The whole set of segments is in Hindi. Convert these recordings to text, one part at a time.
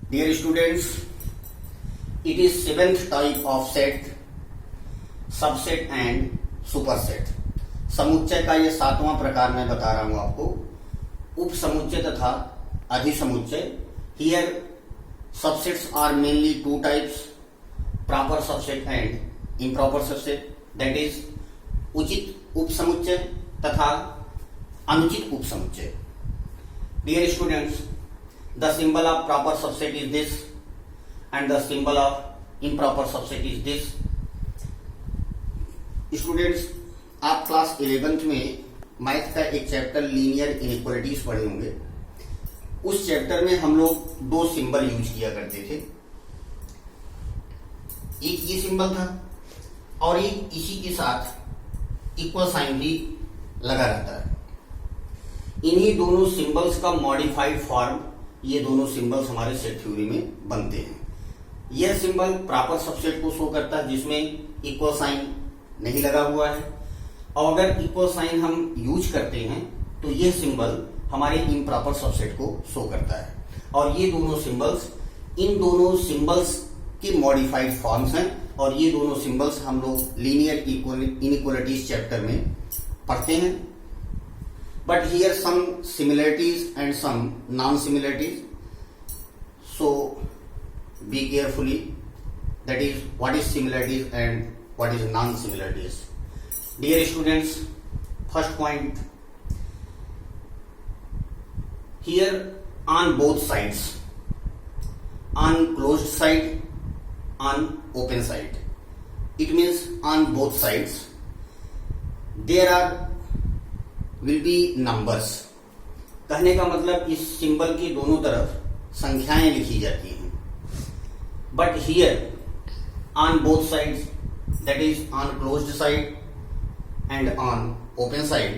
Dear students, it is seventh type of set, subset and superset. समुच्चय का ये सातवां प्रकार मैं बता रहा हूं आपको, उप समुच्चय तथा अधिसमुच्चय। Here subsets are mainly two types, proper subset and improper subset, that is उचित उप समुच्चय तथा अनुचित उप समुच्चय। Dear students, the symbol of proper subset is this and the symbol of improper subset is this. Students, आप क्लास 11th में मैथ का एक चैप्टर लीनियर इनइक्वालिटीज पढ़े होंगे। उस चैप्टर में हम लोग दो सिंबल यूज किया करते थे। एक ये सिंबल था और एक इसी के साथ इक्वल साइन भी लगा रहता है। इन्हीं दोनों सिंबल्स का मॉडिफाइड फॉर्म ये दोनों सिंबल्स हमारे सेट थ्योरी में बनते हैं। यह सिंबल प्रॉपर सबसेट को शो करता है जिसमें इक्वल साइन नहीं लगा हुआ है, और अगर इक्वल साइन हम यूज करते हैं तो यह सिंबल हमारे इम्प्रॉपर सबसेट को शो करता है। और ये दोनों सिंबल्स इन दोनों सिंबल्स के मॉडिफाइड फॉर्म्स हैं, और ये दोनों सिंबल्स हम लोग लीनियर इनइक्वालिटीज चैप्टर में पढ़ते हैं। But here some similarities and some non-similarities. So be carefully. That is, what is similarities and what is non-similarities. Dear students, first point. Here on both sides, on closed side, on open side. It means on both sides there are will be numbers। कहने का मतलब इस सिंबल की दोनों तरफ संख्याएं लिखी जाती हैं। But here on both sides, that is on closed side and on open side,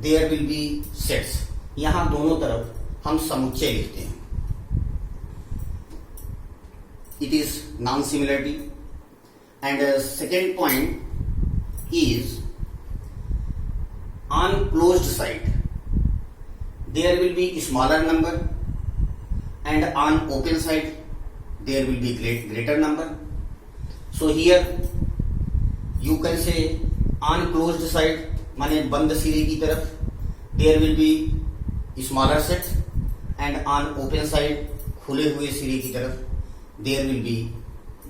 there will be sets. यहां दोनों तरफ हम समुच्चय लिखते हैं। It is non similarity. And second point is on closed side there will be smaller number and on open side there will be greater number. So here you can say on closed side माने बंद सिरे की तरफ there will be smaller set and on open side खुले हुए सिरे की तरफ there will be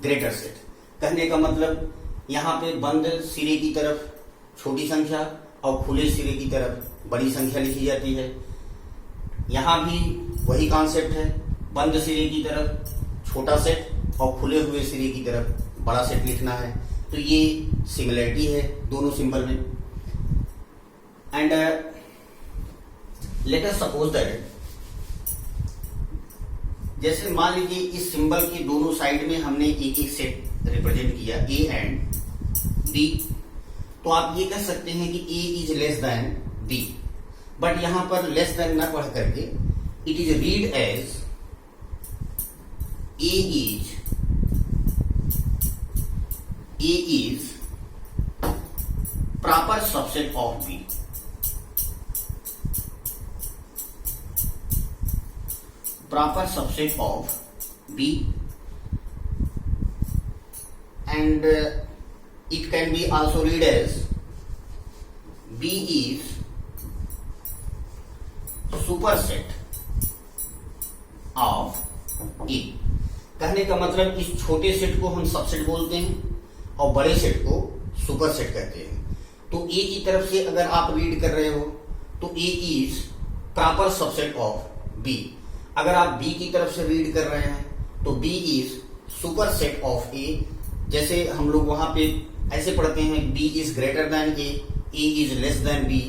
greater set। कहने का मतलब यहाँ पे बंद सिरे की तरफ छोटी संख्या और खुले सिरे की तरफ बड़ी संख्या लिखी जाती है। यहां भी वही कॉन्सेप्ट है, बंद सिरे की तरफ छोटा सेट और खुले हुए सिरे की तरफ बड़ा सेट लिखना है। तो ये सिमिलरिटी है दोनों सिंबल में। And let us suppose that, जैसे मान लीजिए इस सिंबल की दोनों साइड में हमने एक एक सेट रिप्रेजेंट किया, ए एंड बी। तो आप ये कह सकते हैं कि A is less than B, but यहां पर लेस देन न पढ़ करके it is read as A is proper subset of B. Proper subset of B and it can be also read as B is superset of A। कहने का मतलब इस छोटे सेट को हम सबसेट बोलते हैं और बड़े सेट को सुपरसेट कहते हैं। तो A की तरफ से अगर आप रीड कर रहे हो तो A is proper subset of B। अगर आप B की तरफ से रीड कर रहे हैं तो B is superset of A। जैसे हम लोग वहां पे ऐसे पढ़ते हैं B is greater than A is less then B।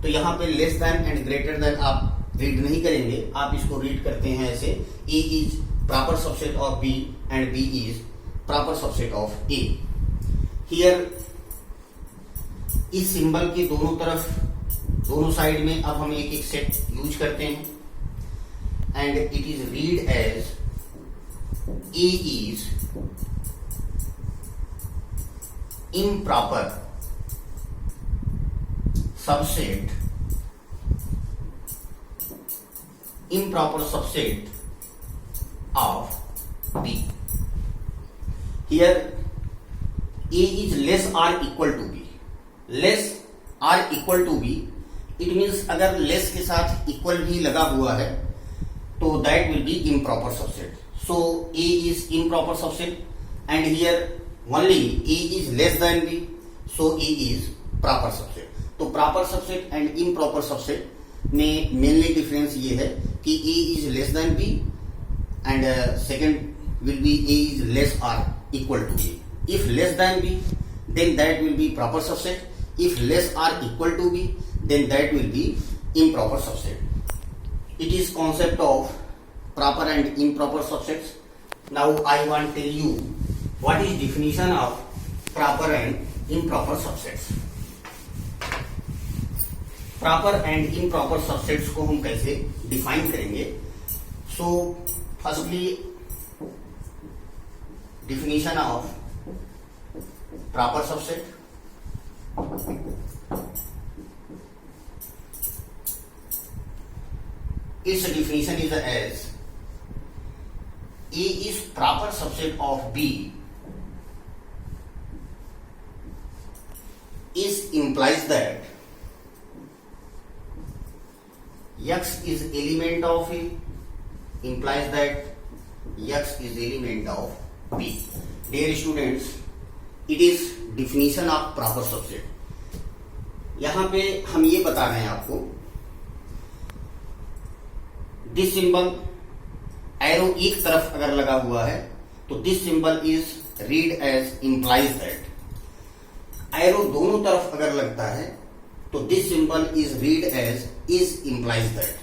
तो यहाँ पे less than and greater than आप रीड नहीं करेंगे, आप इसको रीड करते हैं ऐसे, A is proper subset of B and B is proper subset of A। Here इस सिंबल के दोनों तरफ दोनों साइड में अब हम एक एक सेट यूज करते हैं and it is read as A is improper subset of B. Here A is less or equal to B. Less or equal to B, it means अगर less के साथ equal भी लगा हुआ है तो that will be improper subset. So A is improper subset and here only A is less than B, so A is proper subset. तो proper subset and improper subset में mainly difference ये है कि A is less than B and second will be A is less or equal to B. If less than B, then that will be proper subset. If less or equal to B, then that will be improper subset. It is concept of proper and improper subsets. Now I want to tell you what is definition of proper and improper subsets. Proper and improper subsets को हम कैसे define करेंगे? So firstly, definition of proper subset. Its definition is as A is proper subset of B is implies that X is element of A implies that X is element of B. Dear students, it is definition of proper subset. यहां पे हम ये बता रहे हैं आपको, दिस सिंबल एरो एक तरफ अगर लगा हुआ है तो this symbol is read as implies that. Arrow दोनों तरफ अगर लगता है तो this symbol is read as is implies that.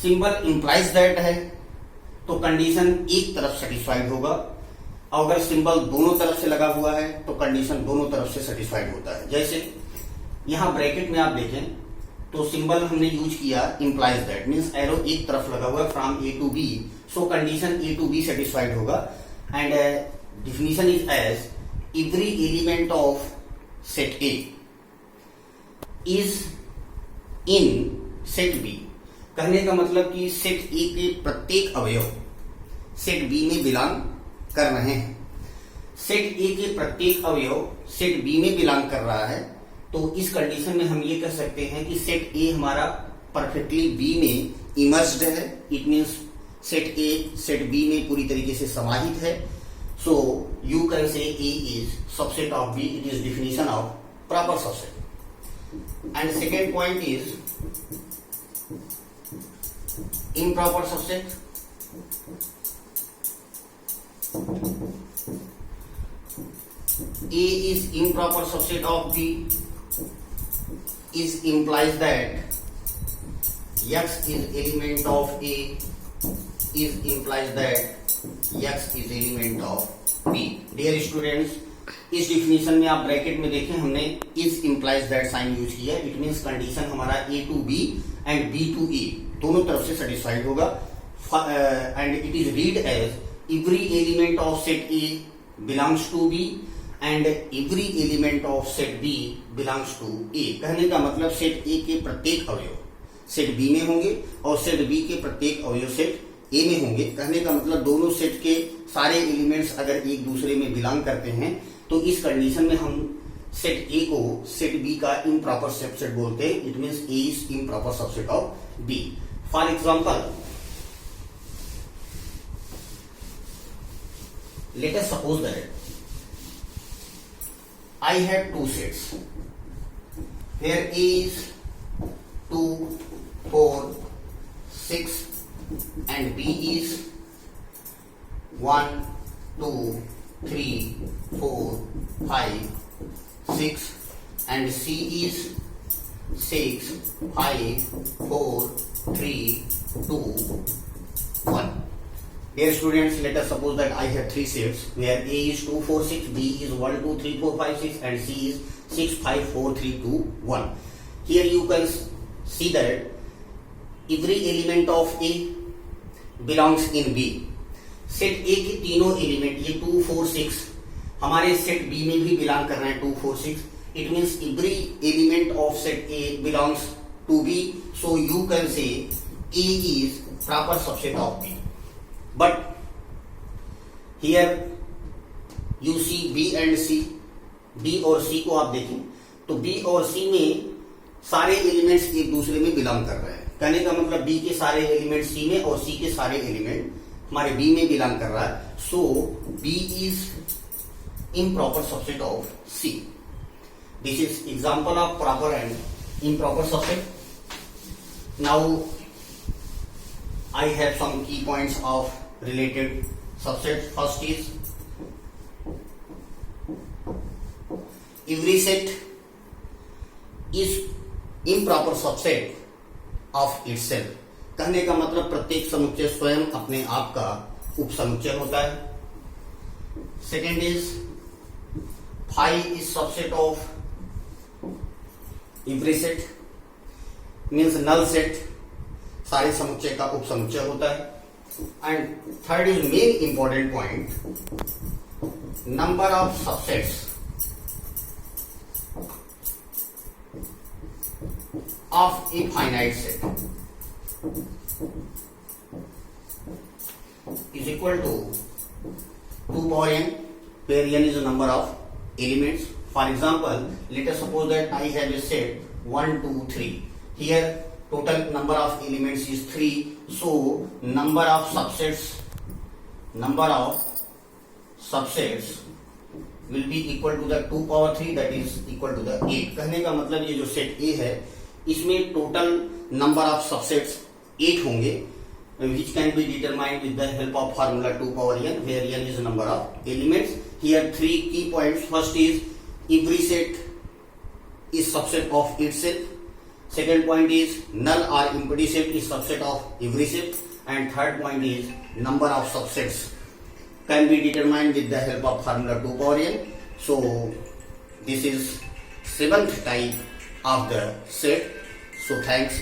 Symbol implies that है तो कंडीशन एक तरफ सेटिस्फाइड होगा, और अगर सिंबल दोनों तरफ से लगा हुआ है तो कंडीशन दोनों तरफ से सेटिस्फाइड होता है. जैसे यहां ब्रैकेट में आप देखें तो सिंबल हमने यूज किया इंप्लाइज दैट, मीन्स एरो एक तरफ लगा हुआ है from A to B, so condition A to B satisfied होगा. And definition is as every element of set A is in set B. कहने का मतलब कि सेट ए के प्रत्येक अवयव सेट बी में बिलोंग कर रहे हैं. सेट ए के प्रत्येक अवयव सेट बी में बिलोंग कर रहा है, तो इस कंडीशन में हम ये कह सकते हैं कि सेट ए हमारा परफेक्टली बी में इमर्ज्ड है. It means set A set B में पूरी तरीके से समाहित है. सो you can say A is subset of B. It is definition of proper subset. And second point is improper subset. A is improper subset of B is implies that X is element of A is implies that X is element of B. Dear students, इस डिफिनीशन में आप ब्रैकेट में देखें हमने is implies that sign use किया. इट मीन्स कंडीशन हमारा A to B and B to A दोनों तरफ से सेटिस्फाइड होगा. And it is read as every element of set A belongs to B and every element of set B belongs to A. कहने का मतलब सेट ए के प्रत्येक अवयव सेट बी में होंगे और सेट बी के प्रत्येक अवयव सेट ए में होंगे. कहने का मतलब दोनों सेट के सारे एलिमेंट्स अगर एक दूसरे में बिलोंग करते हैं तो इस कंडीशन में हम सेट ए को सेट बी का इम्प्रॉपर सबसेट बोलते हैं. It means A is improper subset of B. For example, let us suppose that I have two sets where A is 2, 4, 6 and B is 1, 2, 3, 4, 5, 6 and C is 6, 5, 4, 3, 2, 1. Dear students, let us suppose that I have three sets where A is 2, 4, 6, B is 1, 2, 3, 4, 5, 6 and C is 6, 5, 4, 3, 2, 1. Here you can see that every element of A belongs in B. Set A के तीनों एलिमेंट ये 2, 4, 6 हमारे सेट B में भी बिलोंग कर रहे हैं. 2, 4, 6 it means every element of set A belongs to B. So you can say A is proper subset of B. But here you see B and C, B और C को आप देखें तो B और C में सारे एलिमेंट्स एक दूसरे में बिलोंग कर रहे हैं। कहने का मतलब B के सारे एलिमेंट C में और C के सारे एलिमेंट हमारे B में बिलोंग कर रहा है। सो B is improper subset of C. This is example of proper and improper subset. Now I have some key points of related subset. First is every set is improper subset of itself. कहने का मतलब प्रत्येक समुच्चय स्वयं अपने आप का उपसमुच्चय होता है। Second is phi is subset of every set, means null set सारे समुच्चय का उपसमुच्चय होता है। And third is main important point, number of subsets of a finite set is equal to 2 power n, where n is the number of elements. For example, let us suppose that I have a set 1, 2, 3. Here total number of elements is 3. So number of subsets will be equal to the 2 power 3, that is equal to the 8. कहने का मतलब ये जो सेट A है इसमें टोटल नंबर ऑफ सबसेट्स 8 होंगे, which can be determined with the help of formula 2 power n, where n is the number of elements. Here 3 key points. First is every set is subset of itself. Second point is null or empty set is subset of every set. And third point is number of subsets can be determined with the help of formula 2 power n. So this is 7th type of the set. So thanks.